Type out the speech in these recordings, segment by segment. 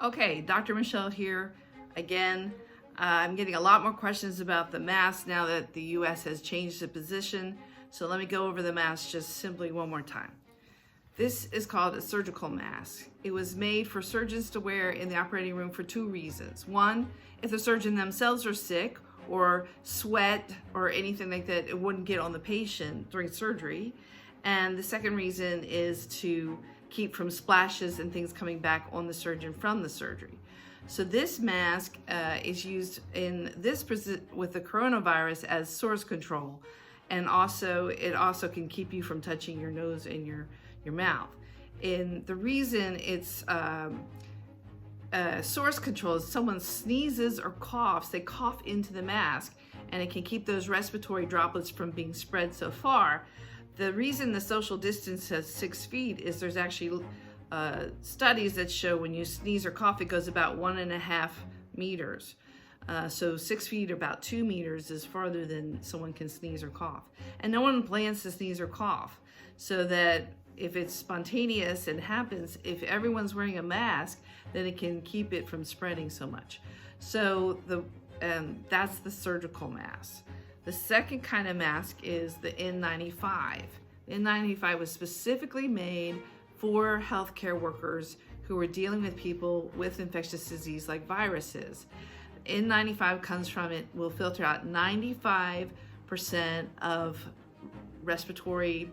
Okay, Dr. Michelle here again. I'm getting a lot more questions about the mask now that the U.S. has changed the position. So let me go over the mask just simply one more time. This is called a surgical mask. It was made for surgeons to wear in the operating room for two reasons. One, if the surgeon themselves are sick or sweat or anything like that, it wouldn't get on the patient during surgery. And the second reason is to keep from splashes and things coming back on the surgeon from the surgery. So this mask is used in this with the coronavirus as source control, and it also can keep you from touching your nose and your mouth. And the reason it's source control is someone sneezes or coughs, they cough into the mask, and it can keep those respiratory droplets from being spread so far. The reason the social distance says 6 feet is there's actually studies that show when you sneeze or cough, it goes about 1.5 meters. So 6 feet or about 2 meters is farther than someone can sneeze or cough. And no one plans to sneeze or cough. So that if it's spontaneous and happens, if everyone's wearing a mask, then it can keep it from spreading so much. So that's the surgical mask. The second kind of mask is the N95. The N95 was specifically made for healthcare workers who were dealing with people with infectious disease like viruses. N95 comes from it will filter out 95% of respiratory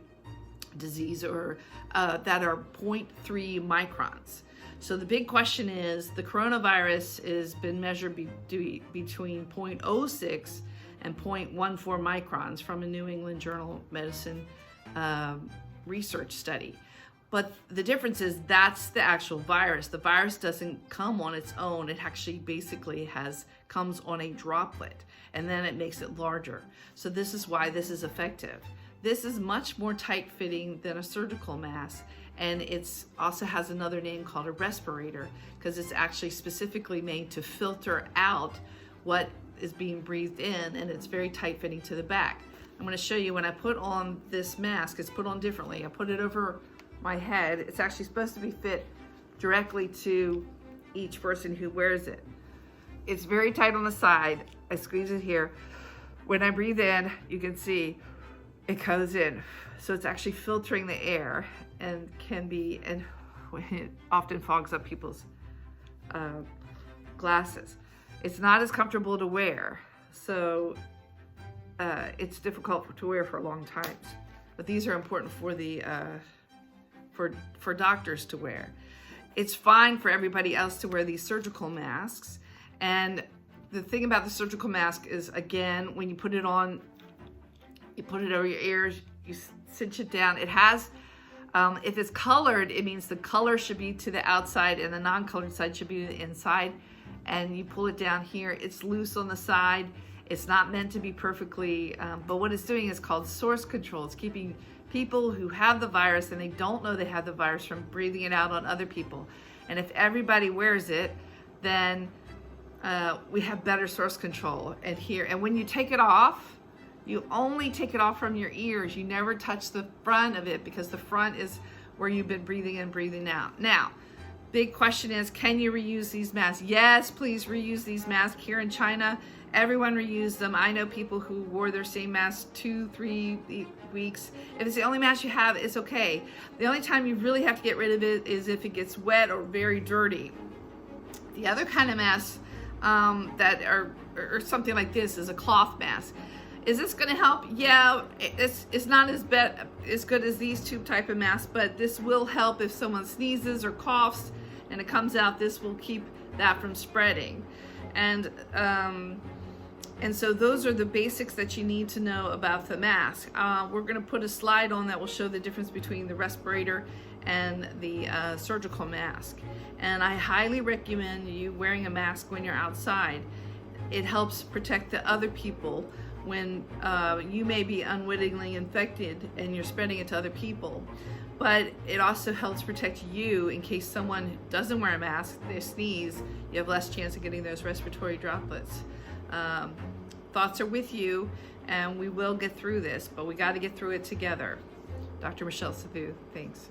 disease or that are 0.3 microns. So the big question is, the coronavirus has been measured between 0.06 and 0.14 microns from a New England Journal of Medicine research study. But the difference is that's the actual virus. The virus doesn't come on its own. It actually basically comes on a droplet, and then it makes it larger. So this is why this is effective. This is much more tight-fitting than a surgical mask, and it's also has another name called a respirator because it's actually specifically made to filter out what is being breathed in, and it's very tight-fitting to the back. I'm going to show you when I put on this mask. It's put on differently. I put it over my head. It's actually supposed to be fit directly to each person who wears it. It's very tight on the side. I squeeze it here. When I breathe in, you can see it goes in. So it's actually filtering the air and it often fogs up people's glasses. It's not as comfortable to wear, so it's difficult to wear for long times. But these are important for the for doctors to wear. It's fine for everybody else to wear these surgical masks. And the thing about the surgical mask is, again, when you put it on, you put it over your ears, you cinch it down. It has, if it's colored, it means the color should be to the outside and the non-colored side should be the inside. And you pull it down here, it's loose on the side. It's not meant to be perfectly, but what it's doing is called source control. It's keeping people who have the virus and they don't know they have the virus from breathing it out on other people. And if everybody wears it, then we have better source control. And when you take it off, you only take it off from your ears. You never touch the front of it because the front is where you've been breathing in, breathing out. Now, big question is, can you reuse these masks? Yes, please reuse these masks. Here in China, everyone reused them. I know people who wore their same mask 2-3 weeks. If it's the only mask you have, it's okay. The only time you really have to get rid of it is if it gets wet or very dirty. The other kind of masks that are something like this is a cloth mask. Is this going to help? Yeah, it's not as good as these two type of masks, but this will help if someone sneezes or coughs and it comes out. This will keep that from spreading. And so those are the basics that you need to know about the mask. We're going to put a slide on that will show the difference between the respirator and the surgical mask. And I highly recommend you wearing a mask when you're outside. It helps protect the other people when you may be unwittingly infected and you're spreading it to other people. But it also helps protect you in case someone doesn't wear a mask, they sneeze, you have less chance of getting those respiratory droplets. Thoughts are with you, and we will get through this, but we got to get through it together. Dr. Michell Savu, thanks.